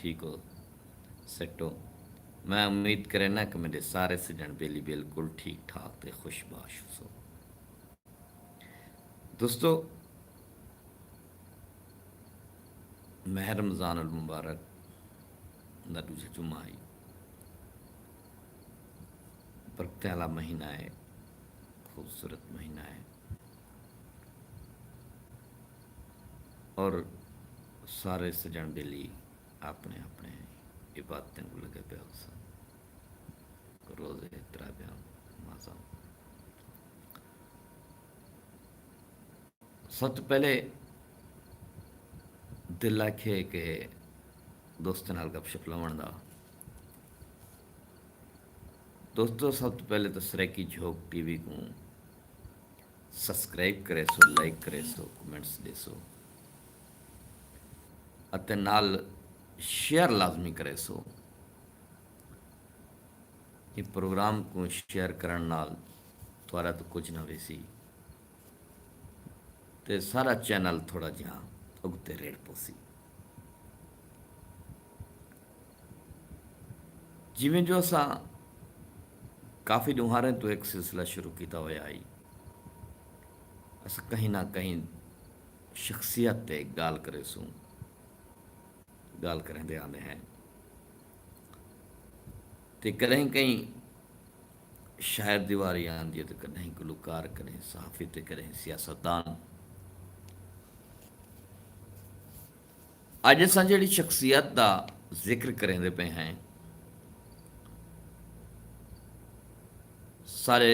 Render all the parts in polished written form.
ٹھیک ہو، سیٹ ہو۔ میں امید کرے نا کہ میرے سارے سجن بیلی بالکل ٹھیک ٹھاک تے خوش باش ہو۔ دوستو، ماہ رمضان المبارک دا دوجا جمعہ آئی، برکتیں والا مہینہ ہے، خوبصورت مہینہ ہے، اور سارے سجن بیلی اپنے اپنے عبادتیں کو لگے پہ ہو سن، روزے تراویح نمازاں۔ سب تو پہلے دل آکھے کہ دوستوں نال گپ شپ لاون دا۔ دوستو، سب تو پہلے تو سریکی جھوک ٹی وی کو سبسکرائب کرے سو، لائک کرے سو، کمنٹس دے سو، اتے نال شیئر لازمی کرے سو۔ یہ پروگرام کو شیئر کرن نال تھوڑا تو کچھ نہ ویسی تے سارا چینل تھوڑا جہاں اگتے ریڑ پوسی۔ جیویں جو اساں کافی دہاریں تو ایک سلسلہ شروع کیتا ہوا آئی، اساں کہیں نہ کہیں شخصیت تے گال کرے سوں، گال کریں دے آنے ہیں تے کریں کہیں شاعر دیواری آندی ہے، تے کہیں گلوکار کریں صحافی تے کریں سیاستدان۔ اج اساں جڑی شخصیت دا ذکر کریں دے پہ ہیں، سارے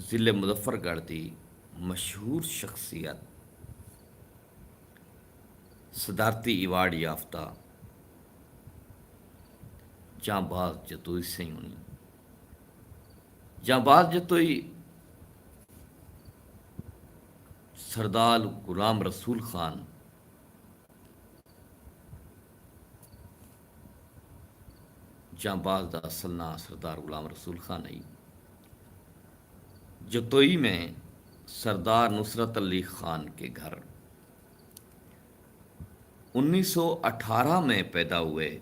ضلع مظفر گڑھ دی مشہور شخصیت، صدارتی ایوارڈ یافتہ جاں باز جتوئی سنگھ ہونی۔ جاں باز جتوئی سردار غلام رسول خان جاں باز دا اصل نام سردار غلام رسول خان ہے۔ جتوئی میں سردار نصرت علی خان کے گھر 1918 میں پیدا ہوئے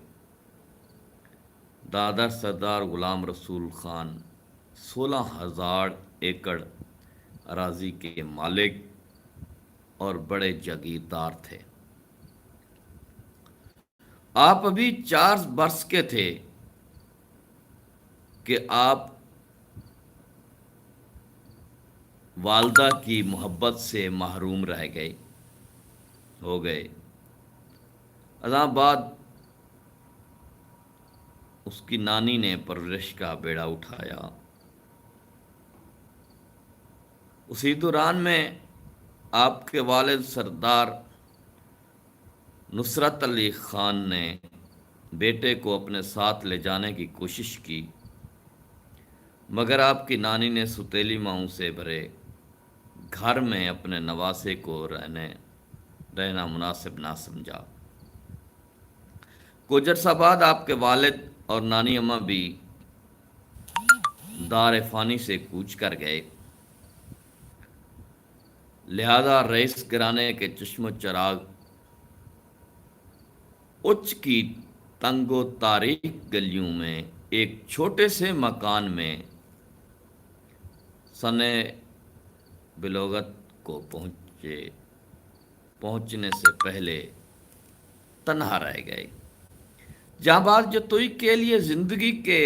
دادا سردار غلام رسول خان 16,000 ایکڑ اراضی کے مالک اور بڑے جاگیردار تھے۔ آپ ابھی 4 برس کے تھے کہ آپ والدہ کی محبت سے محروم رہ گئے ہو گئے۔ ازاں بعد اس کی نانی نے پرورش کا بیڑا اٹھایا۔ اسی دوران میں آپ کے والد سردار نصرت علی خان نے بیٹے کو اپنے ساتھ لے جانے کی کوشش کی، مگر آپ کی نانی نے ستیلی ماؤں سے بھرے گھر میں اپنے نواسے کو رہنا مناسب نہ سمجھا۔ کچھ عرصہ بعد آپ کے والد اور نانی اماں بھی دار فانی سے کوچ کر گئے، لہذا رئیس گرانے کے چشم و چراغ اچ کی تنگ و تاریک گلیوں میں ایک چھوٹے سے مکان میں سن بلوغت کو پہنچنے سے پہلے تنہا رہ گئے۔ جاں باز جتوئی کے لیے زندگی کے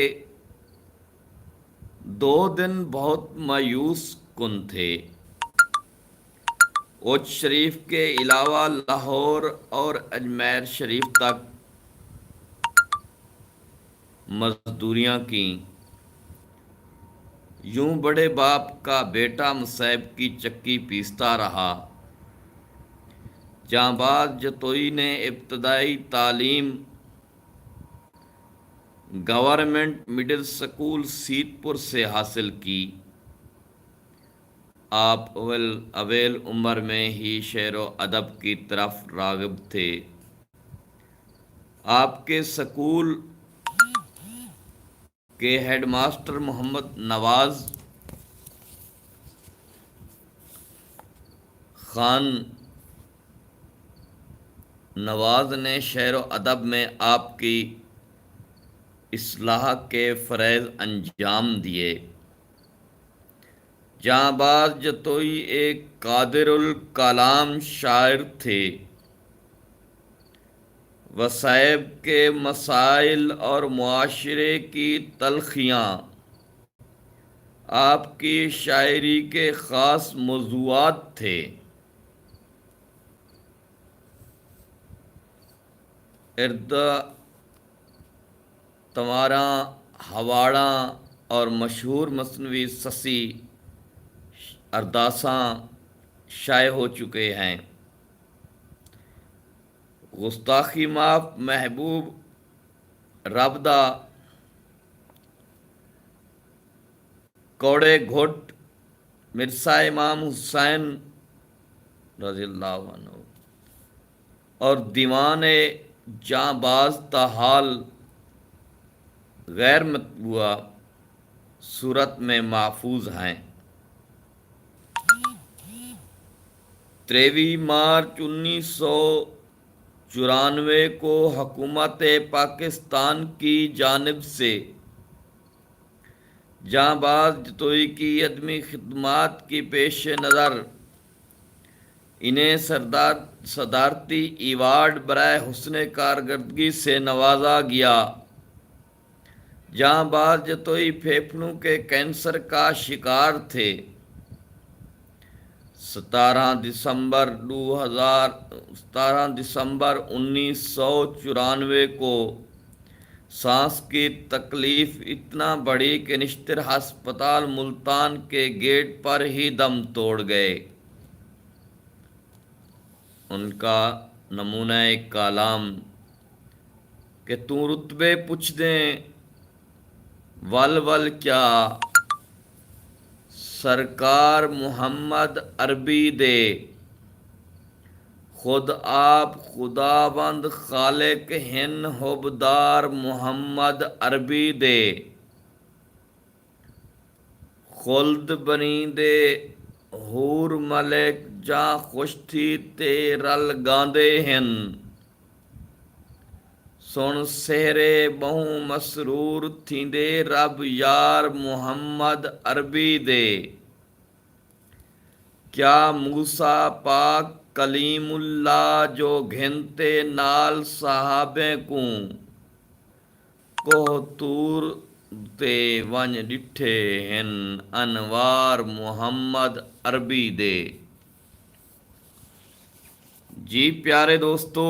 2 دن بہت مایوس کن تھے۔ اوچ شریف کے علاوہ لاہور اور اجمیر شریف تک مزدوریاں کیں، یوں بڑے باپ کا بیٹا مصیب کی چکی پیستا رہا۔ جاں باز جتوئی نے ابتدائی تعلیم گورنمنٹ مڈل سکول سیت پور سے حاصل کی۔ آپ اویل عمر میں ہی شعر و ادب کی طرف راغب تھے۔ آپ کے سکول کے ہیڈ ماسٹر محمد نواز خان نواز نے شعر و ادب میں آپ کی اصلاح کے فرائض انجام دیے۔ جہاں باز جتوئی ایک قادر الکلام شاعر تھے۔ وصائب کے مسائل اور معاشرے کی تلخیاں آپ کی شاعری کے خاص موضوعات تھے۔ ارد تمہاراں ہواڑاں اور مشہور مثنوی سسی ارداساں شائع ہو چکے ہیں۔ گستاخی معاف محبوب رابدہ، کوڑے گھٹ مرزا امام حسین رضی اللہ عنہ اور دیوان جاں باز تاحال غیر مطبوعہ صورت میں محفوظ ہیں۔ 23 مارچ 1994 کو حکومت پاکستان کی جانب سے جاں باز جتوئی کی عدمی خدمات کی پیش نظر انہیں صدارتی ایوارڈ برائے حسن کارکردگی سے نوازا گیا۔ جاں باز جتوئی پھیپھڑوں کے کینسر کا شکار تھے۔ 17 دسمبر 1994 کو سانس کی تکلیف اتنا بڑی کہ نشتر ہسپتال ملتان کے گیٹ پر ہی دم توڑ گئے۔ ان کا نمونہ کلام کہ توں رتبے پوچھ دیں ول ول کیا، سرکار محمد عربی دے، خود آپ خداوند خالق ہن حبدار محمد عربی دے، خلد بنی دے حور ملک جاں خوش تھی تے رل گاندے ہن، سن سہرے بہوں مسرور تھیندے رب یار محمد عربی دے، کیا موسیٰ پاک کلیم اللہ جو گھنتے نال صحابے کوہ تور تے ونج ڈٹھے ہن انوار محمد عربی دے۔ جی پیارے دوستو،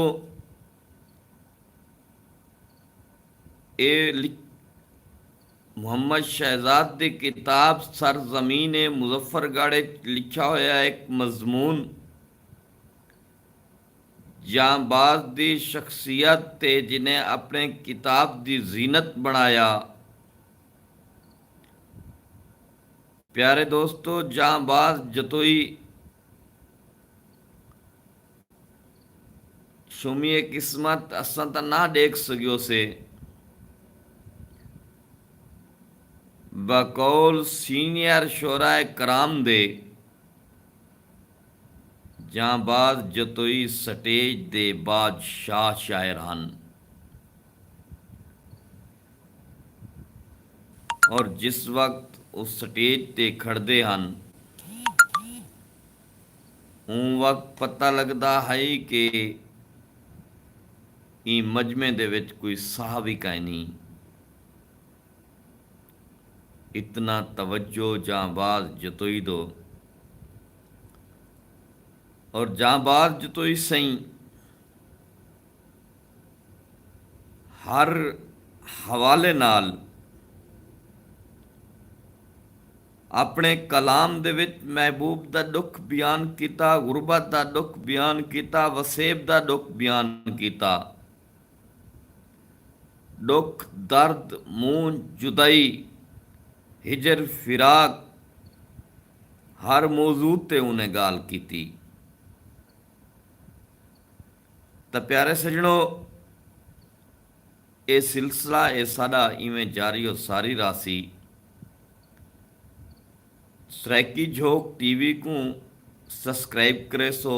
محمد شہزاد دی کتاب سرزمین مظفر گڑھ لکھا ہویا ایک مضمون جاں باز دی شخصیت تے جنہیں اپنے کتاب دی زینت بنایا۔ پیارے دوستو، جاں باز جتوئی شمی قسمت اساں تا نہ دیکھ سکیو سے، بقول سینئر شعراء کرام دے جاں باز جتوئی سٹیج دے بادشاہ شاعر ہن، اور جس وقت اس سٹیج تے کھڑدے ہن اون وقت پتہ لگدا ہے کہ این مجمع دے وچ کوئی صحابی کائیں نہیں۔ اتنا توجہ جاں باز جتوئی دو، اور جاں باز جتوئی سائیں ہر حوالے نال اپنے کلام دے وچ محبوب دا دکھ بیان کیتا، غربت دا دکھ بیان کیتا، وسیب دا دکھ بیان کیتا، دکھ درد مون جدائی ہجر فراق ہر موضوع تے انہیں گال کیتی۔ تا پیارے سجنو، اے سلسلہ اے ساڈا ایویں جاری و ساری راسی۔ سریکی جھوک ٹی وی کو سبسکرائب کرے سو،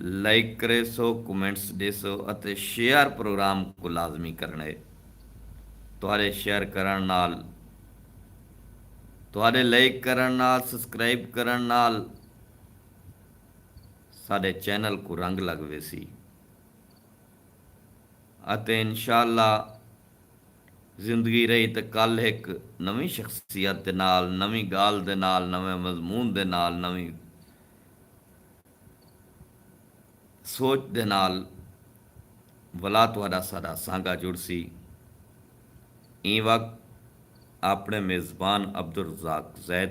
ਲਾਈਕ ਕਰੇ ਸੋ, ਕਮੈਂਟਸ ਦੇ ਸੋ ਅਤੇ ਸ਼ੇਅਰ ਪ੍ਰੋਗਰਾਮ ਕੋ ਲਾਜ਼ਮੀ ਕਰਨੇ। ਤੁਹਾਡੇ ਸ਼ੇਅਰ ਕਰਨ ਨਾਲ, ਤੁਹਾਡੇ ਲਾਈਕ ਕਰਨ ਨਾਲ, ਸਬਸਕ੍ਰਾਈਬ ਕਰਨ ਨਾਲ ਸਾਡੇ ਚੈਨਲ ਕੋ ਰੰਗ ਲੱਗਵੇ ਸੀ ਅਤੇ ਇਨਸ਼ਾਅੱਲਾ ਜ਼ਿੰਦਗੀ ਰਹੀ ਤਾਂ ਕੱਲ ਇੱਕ ਨਵੀਂ ਸ਼ਖਸੀਅਤ ਦੇ ਨਾਲ, ਨਵੀਂ ਗੱਲ ਦੇ ਨਾਲ, ਨਵੇਂ ਮਜ਼ਮੂਨ ਦੇ ਨਾਲ, ਨਵੀਂ ਸੋਚ ਦੇ ਨਾਲ ਵਲਾ ਤੁਹਾਡਾ ਸਾਡਾ ਸਾਂਗਾ ਜੁੜ ਸੀ। ਇਹ ਵਕਤ ਆਪਣੇ ਮੇਜ਼ਬਾਨ ਅਬਦੁਲ ਰਜ਼ਾਕ ਜ਼ੈਦ